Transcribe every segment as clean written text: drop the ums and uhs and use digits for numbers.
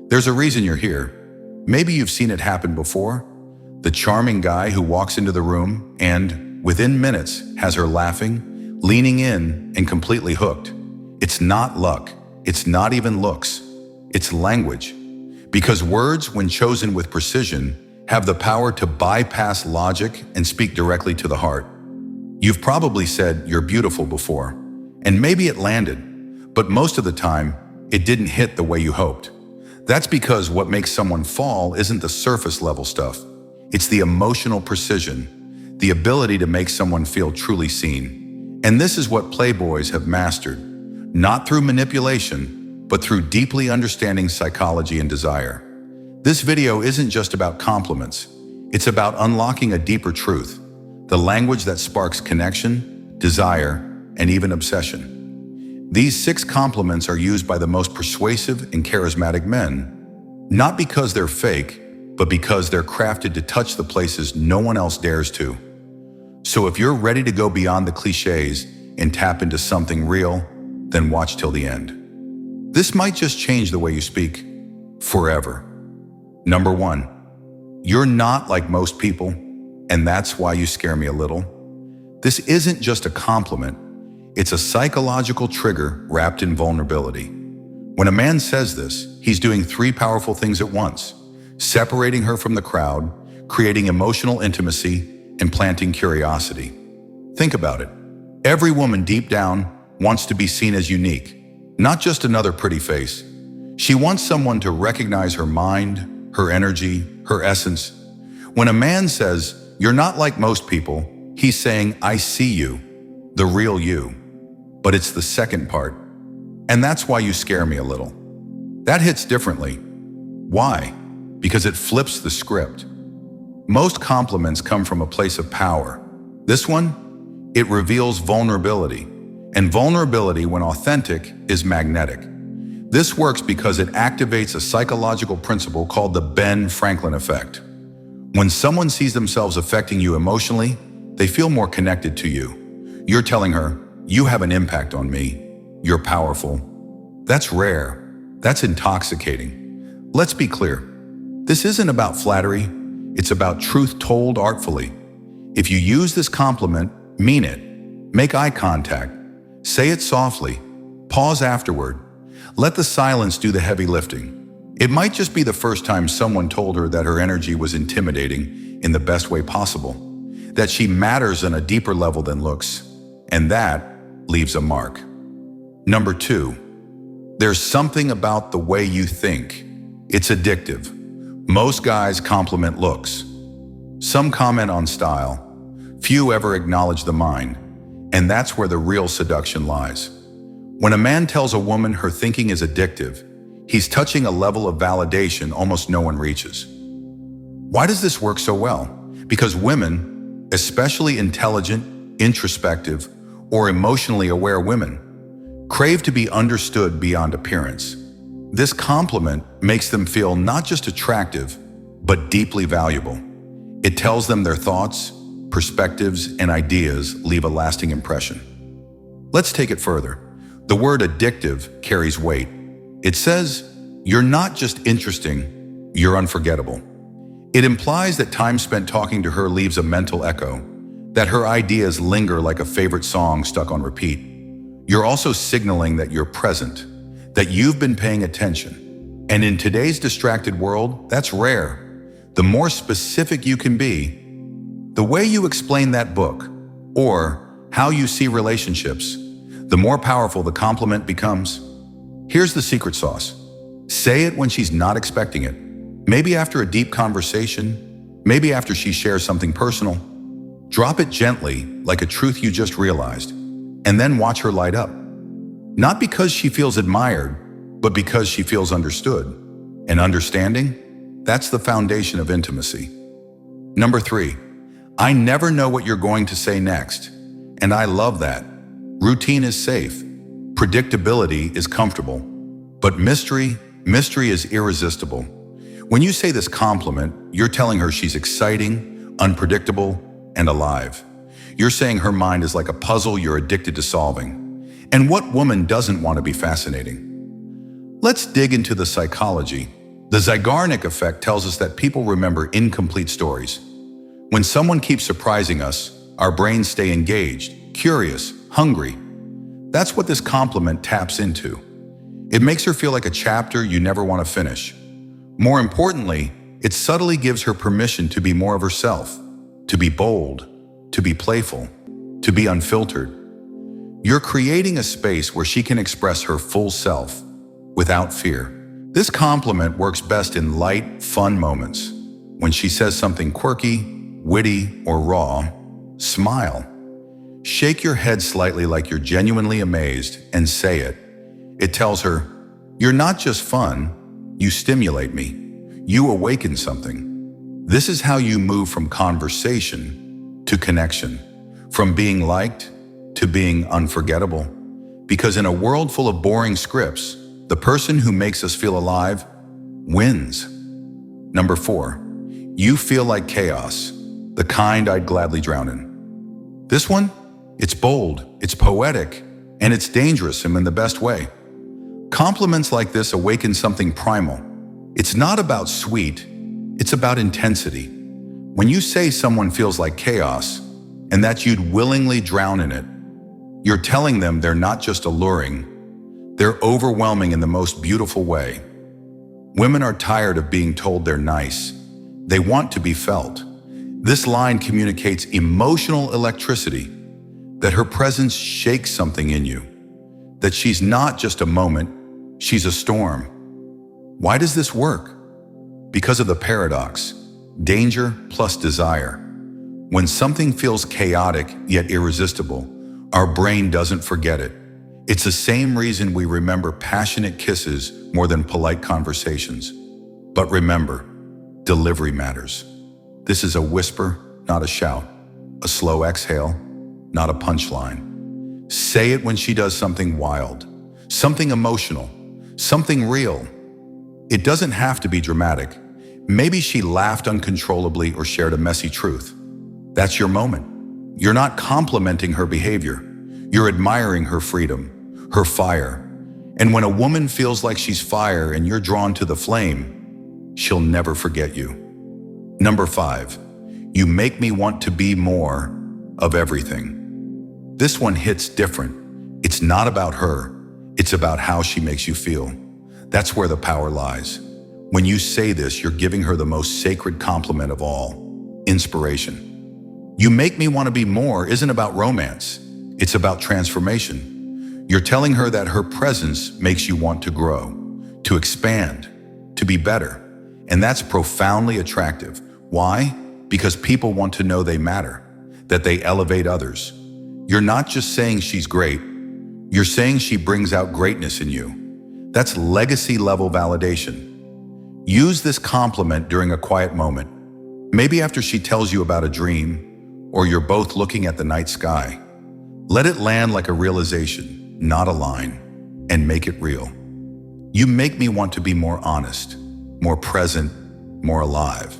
There's a reason you're here. Maybe you've seen it happen before. The charming guy who walks into the room and, within minutes, has her laughing, leaning in, and completely hooked. It's not luck. It's not even looks. It's language. Because words, when chosen with precision, have the power to bypass logic and speak directly to the heart. You've probably said you're beautiful before, and maybe it landed, but most of the time, it didn't hit the way you hoped. That's because what makes someone fall isn't the surface level stuff. It's the emotional precision, the ability to make someone feel truly seen. And this is what Playboys have mastered, not through manipulation, but through deeply understanding psychology and desire. This video isn't just about compliments. It's about unlocking a deeper truth, the language that sparks connection, desire, and even obsession. These 6 compliments are used by the most persuasive and charismatic men, not because they're fake, but because they're crafted to touch the places no one else dares to. So if you're ready to go beyond the cliches and tap into something real, then watch till the end. This might just change the way you speak forever. Number 1, you're not like most people, and that's why you scare me a little. This isn't just a compliment, it's a psychological trigger wrapped in vulnerability. When a man says this, he's doing 3 powerful things at once: separating her from the crowd, creating emotional intimacy, and planting curiosity. Think about it. Every woman deep down wants to be seen as unique, not just another pretty face. She wants someone to recognize her mind, her energy, her essence. When a man says, "You're not like most people," he's saying, "I see you, the real you." But it's the second part. And that's why you scare me a little. That hits differently. Why? Because it flips the script. Most compliments come from a place of power. This one, it reveals vulnerability. And vulnerability, when authentic, is magnetic. This works because it activates a psychological principle called the Ben Franklin effect. When someone sees themselves affecting you emotionally, they feel more connected to you. You're telling her, "You have an impact on me. You're powerful." That's rare. That's intoxicating. Let's be clear. This isn't about flattery. It's about truth told artfully. If you use this compliment, mean it. Make eye contact. Say it softly. Pause afterward. Let the silence do the heavy lifting. It might just be the first time someone told her that her energy was intimidating in the best way possible, that she matters on a deeper level than looks, and that leaves a mark. Number 2, there's something about the way you think. It's addictive. Most guys compliment looks. Some comment on style. Few ever acknowledge the mind. And that's where the real seduction lies. When a man tells a woman her thinking is addictive, he's touching a level of validation almost no one reaches. Why does this work so well? Because women, especially intelligent, introspective, or emotionally aware women, crave to be understood beyond appearance. This compliment makes them feel not just attractive, but deeply valuable. It tells them their thoughts, perspectives, and ideas leave a lasting impression. Let's take it further. The word addictive carries weight. It says, "You're not just interesting, you're unforgettable." It implies that time spent talking to her leaves a mental echo, that her ideas linger like a favorite song stuck on repeat. You're also signaling that you're present, that you've been paying attention. And in today's distracted world, that's rare. The more specific you can be, the way you explain that book, or how you see relationships, the more powerful the compliment becomes. Here's the secret sauce. Say it when she's not expecting it. Maybe after a deep conversation, maybe after she shares something personal. Drop it gently, like a truth you just realized, and then watch her light up. Not because she feels admired, but because she feels understood. And understanding, that's the foundation of intimacy. Number 3, I never know what you're going to say next. And I love that. Routine is safe. Predictability is comfortable. But mystery is irresistible. When you say this compliment, you're telling her she's exciting, unpredictable, and alive. You're saying her mind is like a puzzle you're addicted to solving. And what woman doesn't want to be fascinating? Let's dig into the psychology. The Zeigarnik effect tells us that people remember incomplete stories. When someone keeps surprising us, our brains stay engaged, curious, hungry. That's what this compliment taps into. It makes her feel like a chapter you never want to finish. More importantly, it subtly gives her permission to be more of herself, to be bold, to be playful, to be unfiltered. You're creating a space where she can express her full self without fear. This compliment works best in light, fun moments. When she says something quirky, witty, or raw, smile. Shake your head slightly like you're genuinely amazed and say it. It tells her, "You're not just fun, you stimulate me. You awaken something." This is how you move from conversation to connection, from being liked to being unforgettable. Because in a world full of boring scripts, the person who makes us feel alive wins. Number 4, you feel like chaos, the kind I'd gladly drown in. This one, it's bold, it's poetic, and it's dangerous in the best way. Compliments like this awaken something primal. It's not about sweet, it's about intensity. When you say someone feels like chaos, and that you'd willingly drown in it, you're telling them they're not just alluring, they're overwhelming in the most beautiful way. Women are tired of being told they're nice. They want to be felt. This line communicates emotional electricity, that her presence shakes something in you, that she's not just a moment, she's a storm. Why does this work? Because of the paradox, danger plus desire. When something feels chaotic yet irresistible, our brain doesn't forget it. It's the same reason we remember passionate kisses more than polite conversations. But remember, delivery matters. This is a whisper, not a shout. A slow exhale, not a punchline. Say it when she does something wild, something emotional, something real. It doesn't have to be dramatic. Maybe she laughed uncontrollably or shared a messy truth. That's your moment. You're not complimenting her behavior. You're admiring her freedom, her fire. And when a woman feels like she's fire and you're drawn to the flame, she'll never forget you. Number 5, you make me want to be more of everything. This one hits different. It's not about her. It's about how she makes you feel. That's where the power lies. When you say this, you're giving her the most sacred compliment of all, inspiration. You make me want to be more isn't about romance. It's about transformation. You're telling her that her presence makes you want to grow, to expand, to be better. And that's profoundly attractive. Why? Because people want to know they matter, that they elevate others. You're not just saying she's great. You're saying she brings out greatness in you. That's legacy-level validation. Use this compliment during a quiet moment. Maybe after she tells you about a dream, or you're both looking at the night sky. Let it land like a realization, not a line, and make it real. You make me want to be more honest, more present, more alive.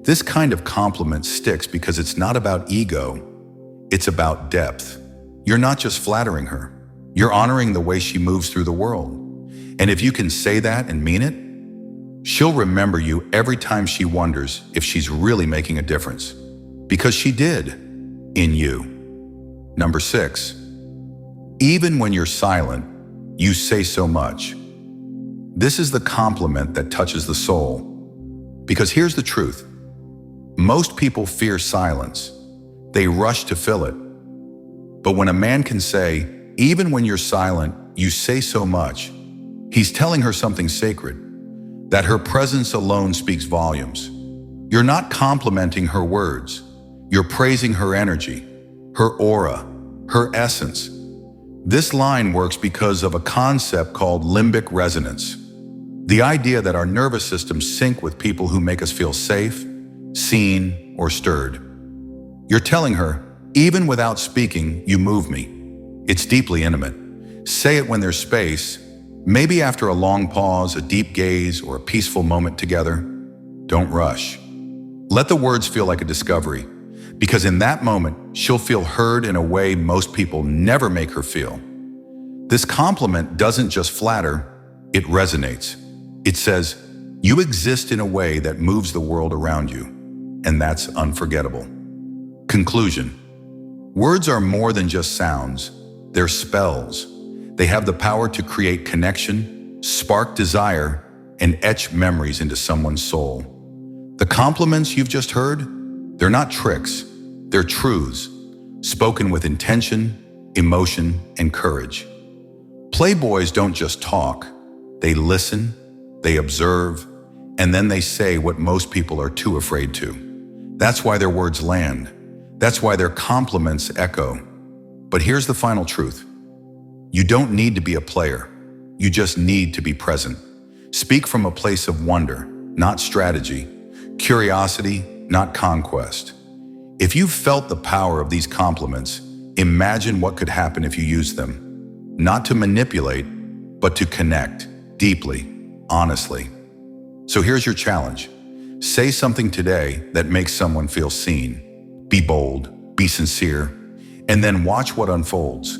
This kind of compliment sticks because it's not about ego, it's about depth. You're not just flattering her, you're honoring the way she moves through the world. And if you can say that and mean it, she'll remember you every time she wonders if she's really making a difference. Because she did, in you. Number 6, even when you're silent, you say so much. This is the compliment that touches the soul. Because here's the truth. Most people fear silence. They rush to fill it. But when a man can say, even when you're silent, you say so much, he's telling her something sacred, that her presence alone speaks volumes. You're not complimenting her words. You're praising her energy, her aura, her essence. This line works because of a concept called limbic resonance. The idea that our nervous systems sync with people who make us feel safe, seen, or stirred. You're telling her, even without speaking, you move me. It's deeply intimate. Say it when there's space, maybe after a long pause, a deep gaze, or a peaceful moment together. Don't rush. Let the words feel like a discovery. Because in that moment, she'll feel heard in a way most people never make her feel. This compliment doesn't just flatter, it resonates. It says, You exist in a way that moves the world around you, and that's unforgettable. Conclusion. Words are more than just sounds. They're spells. They have the power to create connection, spark desire, and etch memories into someone's soul. The compliments you've just heard, they're not tricks. They're truths, spoken with intention, emotion, and courage. Playboys don't just talk. They listen, they observe, and then they say what most people are too afraid to. That's why their words land. That's why their compliments echo. But here's the final truth. You don't need to be a player. You just need to be present. Speak from a place of wonder, not strategy. Curiosity, not conquest. If you've felt the power of these compliments, imagine what could happen if you used them. Not to manipulate, but to connect deeply, honestly. So here's your challenge. Say something today that makes someone feel seen. Be bold, be sincere, and then watch what unfolds.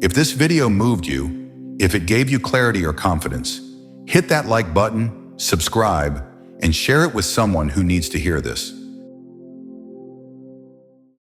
If this video moved you, if it gave you clarity or confidence, hit that like button, subscribe, and share it with someone who needs to hear this.